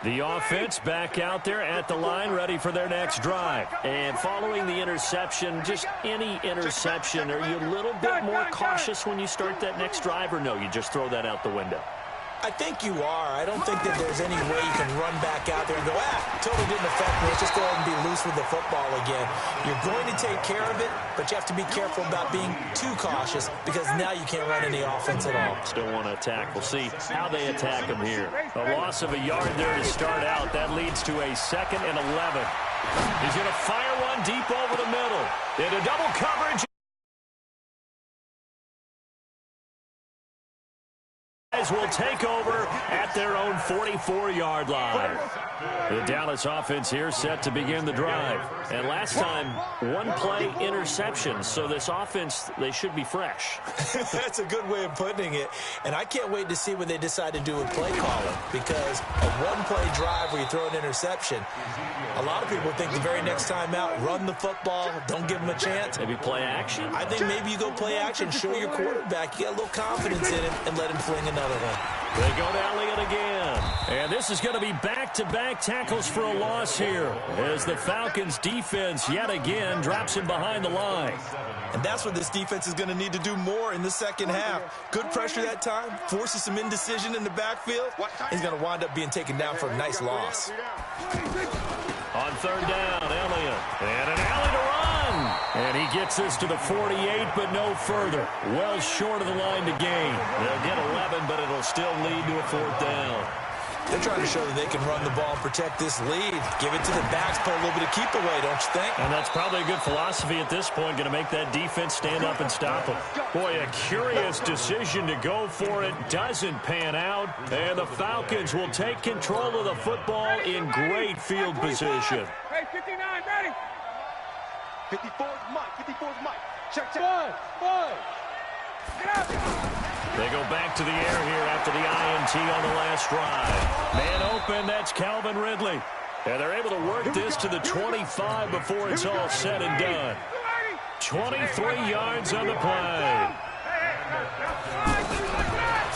The offense back out there at the line, ready for their next drive. And following the interception, just any interception, are you a little bit more cautious when you start that next drive, or no, you just throw that out the window? I think you are. I don't think that there's any way you can run back out there and go, totally didn't affect me. Let's just go ahead and be loose with the football again. You're going to take care of it, but you have to be careful about being too cautious because now you can't run any offense at all. Still want to attack. We'll see how they attack them here. A loss of a yard there to start out. That leads to a 2nd and 11. He's going to fire one deep over the middle. Into double coverage. Will take over at their own 44-yard line. The Dallas offense here set to begin the drive. And last time, one-play interception. So this offense, they should be fresh. That's a good way of putting it. And I can't wait to see what they decide to do with play calling. Because a one-play drive where you throw an interception, a lot of people think the very next time out, run the football, don't give them a chance. Maybe play action? I think maybe you go play action, show your quarterback. You got a little confidence in him and let him fling another one. They go to Elliott again. And this is going to be back-to-back tackles for a loss here as the Falcons defense yet again drops him behind the line. And that's what this defense is going to need to do more in the second half. Good pressure that time, forces some indecision in the backfield. He's going to wind up being taken down for a nice loss. On 3rd down, Elliott. And an alley to run. And he gets us to the 48, but no further. Well short of the line to gain. They'll get 11, but it'll still lead to a 4th down. They're trying to show that they can run the ball and protect this lead. Give it to the backs, put a little bit of keep away, don't you think? And that's probably a good philosophy at this point, going to make that defense stand up and stop them. Boy, a curious decision to go for it. Doesn't pan out. And the Falcons will take control of the football in great field position. Hey, 59, ready. 54's Mike. 54's Mike. Check. Five. Get out. They go back to the air here after the INT on the last drive. Man open, that's Calvin Ridley. And they're able to work this to the 25 before it's all said and done. 23 yards on the play.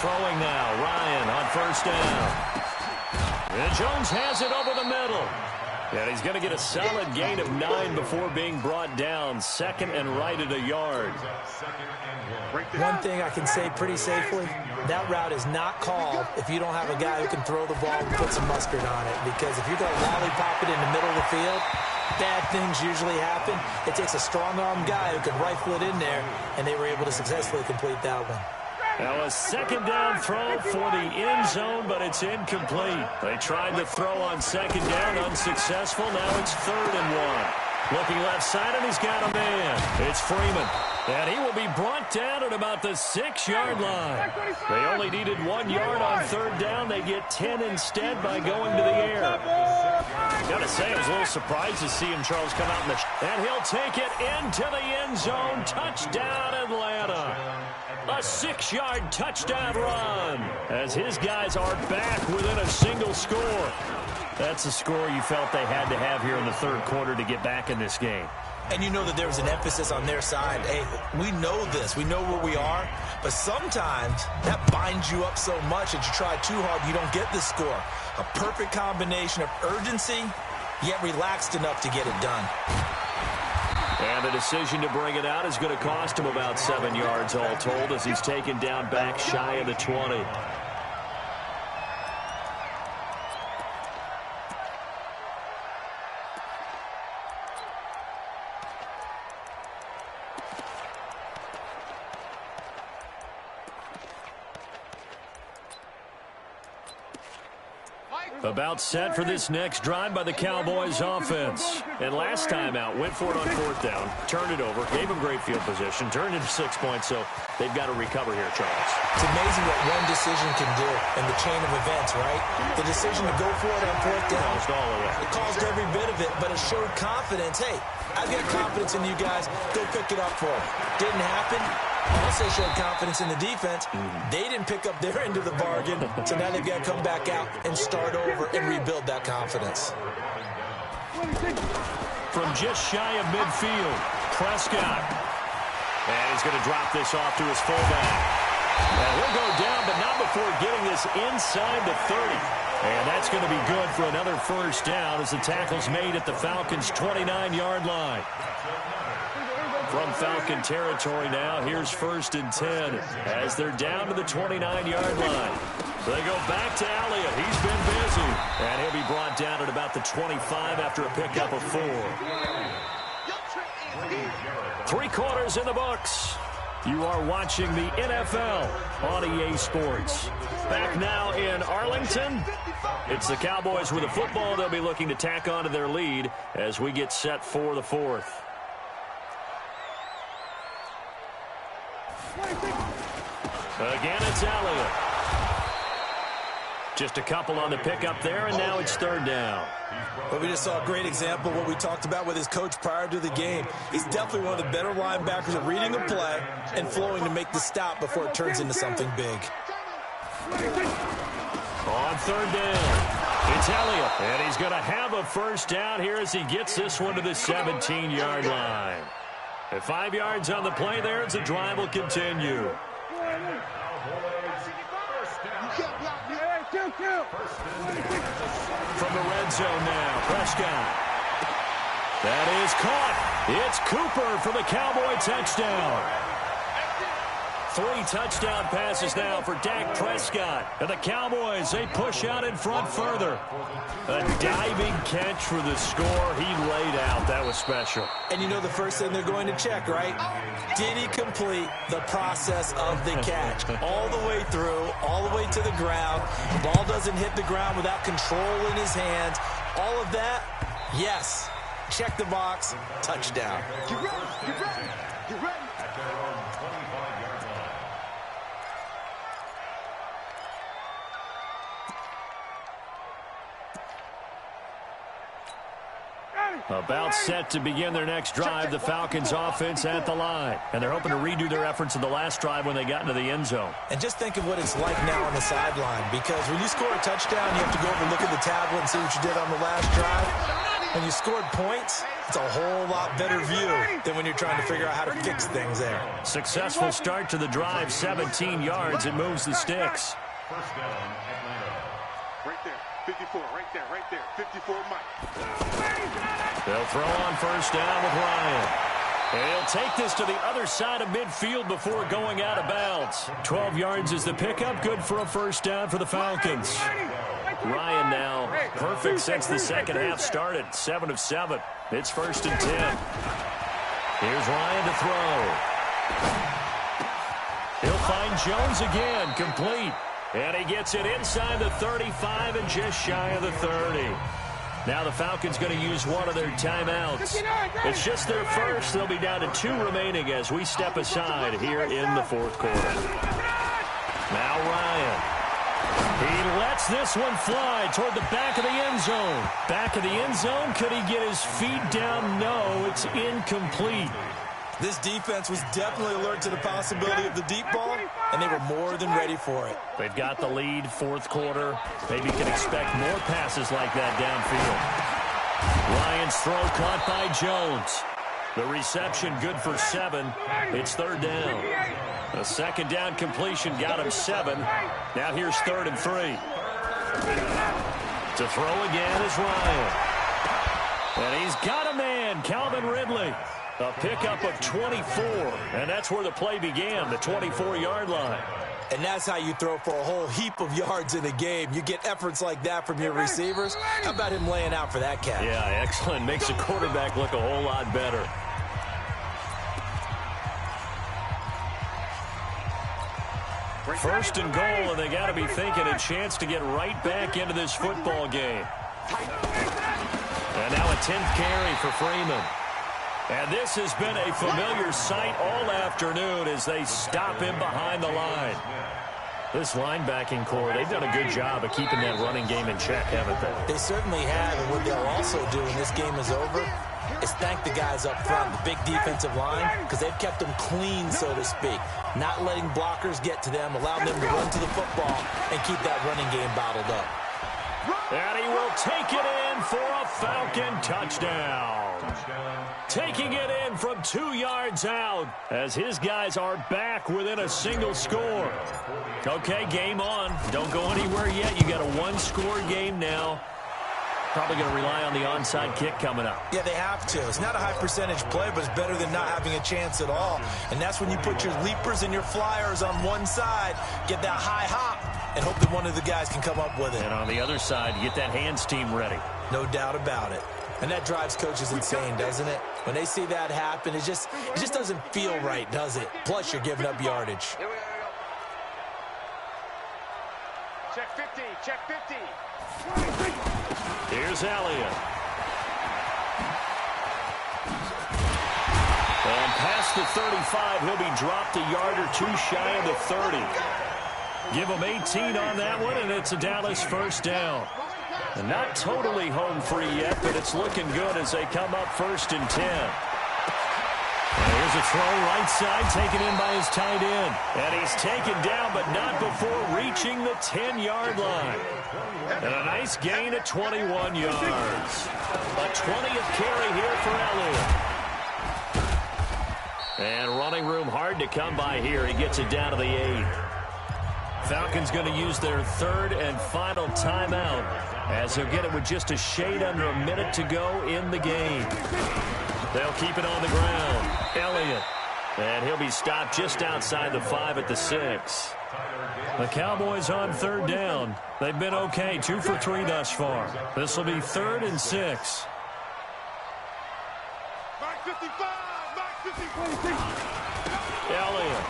Throwing now, Ryan on 1st down. And Jones has it over the middle. And he's going to get a solid gain of 9 before being brought down. 2nd and right at a yard. One thing I can say pretty safely, that route is not called if you don't have a guy who can throw the ball and put some mustard on it. Because if you're going to lollipop it in the middle of the field, bad things usually happen. It takes a strong-armed guy who can rifle it in there, and they were able to successfully complete that one. Now a 2nd down throw for the end zone, but it's incomplete. They tried to throw on 2nd down, unsuccessful. Now it's 3rd and 1. Looking left side, and he's got a man. It's Freeman. And he will be brought down at about the 6-yard line. They only needed 1 yard on 3rd down. They get 10 instead by going to the air. Got to say, I was a little surprised to see him, Charles, come out in the... And he'll take it into the end zone. Touchdown, Atlanta. A 6-yard touchdown run as his guys are back within a single score. That's a score you felt they had to have here in the 3rd quarter to get back in this game. And you know that there was an emphasis on their side. Hey, we know this. We know where we are. But sometimes that binds you up so much that you try too hard, you don't get the score. A perfect combination of urgency, yet relaxed enough to get it done. And the decision to bring it out is going to cost him about 7 yards all told as he's taken down back shy of the 20. About set for this next drive by the Cowboys offense. And last time out, went for it on 4th down, turned it over, gave them great field position, turned into 6 points, so they've got to recover here, Charles. It's amazing what one decision can do in the chain of events, right? The decision to go for it on 4th down. Caused all of it. It caused every bit of it, but it showed confidence. Hey, I've got confidence in you guys. Go pick it up for me. Didn't happen. Also showed confidence in the defense. They didn't pick up their end of the bargain, so now they've got to come back out and start over and rebuild that confidence. From just shy of midfield, Prescott. And he's going to drop this off to his fullback. And he'll go down, but not before getting this inside the 30. And that's going to be good for another first down as the tackle's made at the Falcons' 29-yard line. From Falcon territory now, here's 1st and 10 as they're down to the 29-yard line. They go back to Elliott. He's been busy. And he'll be brought down at about the 25 after a pickup of 4. 3 quarters in the books. You are watching the NFL on EA Sports. Back now in Arlington. It's the Cowboys with the football. They'll be looking to tack on to their lead as we get set for the 4th. Again, it's Elliott. Just a couple on the pickup there, and now it's 3rd down. But we just saw a great example of what we talked about with his coach prior to the game. He's definitely one of the better linebackers at reading the play and flowing to make the stop before it turns into something big. On 3rd down, it's Elliott, and he's going to have a first down here as he gets this one to the 17-yard line. At 5 yards on the play there as the drive will continue. From the red zone now, Prescott. That is caught. It's Cooper for the Cowboy touchdown. 3 touchdown passes now for Dak Prescott. And the Cowboys, they push out in front further. A diving catch for the score he laid out. That was special. And you know the first thing they're going to check, right? Did he complete the process of the catch? All the way through, all the way to the ground. The ball doesn't hit the ground without control in his hands. All of that, yes. Check the box, touchdown. Get ready, get ready, get ready. About set to begin their next drive, the Falcons offense at the line. And they're hoping to redo their efforts in the last drive when they got into the end zone. And just think of what it's like now on the sideline, because when you score a touchdown, you have to go over and look at the tablet and see what you did on the last drive. When you scored points, it's a whole lot better view than when you're trying to figure out how to fix things there. Successful start to the drive, 17 yards. It moves the sticks. First down, Atlanta. Right there, 54, right there, 54 Mike. They'll throw on first down with Ryan. And he'll take this to the other side of midfield before going out of bounds. 12 yards is the pickup, good for a first down for the Falcons. Ryan now perfect since the second half started, 7 of 7. It's 1st and 10. Here's Ryan to throw. He'll find Jones again, complete. And he gets it inside the 35 and just shy of the 30. Now the Falcons going to use one of their timeouts. It's just their first. They'll be down to 2 remaining as we step aside here in the 4th quarter. Now Ryan. He lets this one fly toward the back of the end zone. Back of the end zone. Could he get his feet down? No, it's incomplete. This defense was definitely alert to the possibility of the deep ball, and they were more than ready for it. They've got the lead, 4th quarter. Maybe can expect more passes like that downfield. Ryan's throw caught by Jones. The reception good for 7. It's 3rd down. A 2nd down completion got him 7. Now here's 3rd and 3. To throw again is Ryan. And he's got a man, Calvin Ridley. A pickup of 24, and that's where the play began, the 24-yard line. And that's how you throw for a whole heap of yards in a game. You get efforts like that from your receivers. How about him laying out for that catch? Yeah, excellent. Makes a quarterback look a whole lot better. First and goal, and they got to be thinking a chance to get right back into this football game. And now a 10th carry for Freeman. And this has been a familiar sight all afternoon as they stop him behind the line. This linebacking core, they've done a good job of keeping that running game in check, haven't they? They certainly have, and what they'll also do when this game is over is thank the guys up front, the big defensive line, because they've kept them clean, so to speak. Not letting blockers get to them, allowing them to run to the football and keep that running game bottled up. And he will take it in for a Falcon touchdown. Taking it in from 2 yards out as his guys are back within a single score. Okay, game on. Don't go anywhere yet. You got a one-score game now. Probably going to rely on the onside kick coming up. Yeah, they have to. It's not a high-percentage play, but it's better than not having a chance at all. And that's when you put your leapers and your flyers on one side, get that high hop, and hope that one of the guys can come up with it. And on the other side, you get that hands team ready. No doubt about it. And that drives coaches insane, doesn't it? When they see that happen, it just doesn't feel right, does it? Plus, you're giving up yardage. Here we go. Check 50. Check 50. Here's Elliott. And past the 35, he'll be dropped a yard or two shy of the 30. Give him 18 on that one, and it's a Dallas first down. And not totally home free yet, but it's looking good as they come up 1st and 10. And here's a throw right side taken in by his tight end. And he's taken down, but not before reaching the 10-yard line. And a nice gain at 21 yards. A 20th carry here for Elliott. And running room hard to come by here. He gets it down to the 8. Falcons going to use their 3rd and final timeout as he'll get it with just a shade under a minute to go in the game. They'll keep it on the ground. Elliott. And he'll be stopped just outside the 5 at the 6. The Cowboys on 3rd down. They've been okay, 2 for 3 thus far. This will be 3rd and 6. Mark 55, Mark 55. Elliott.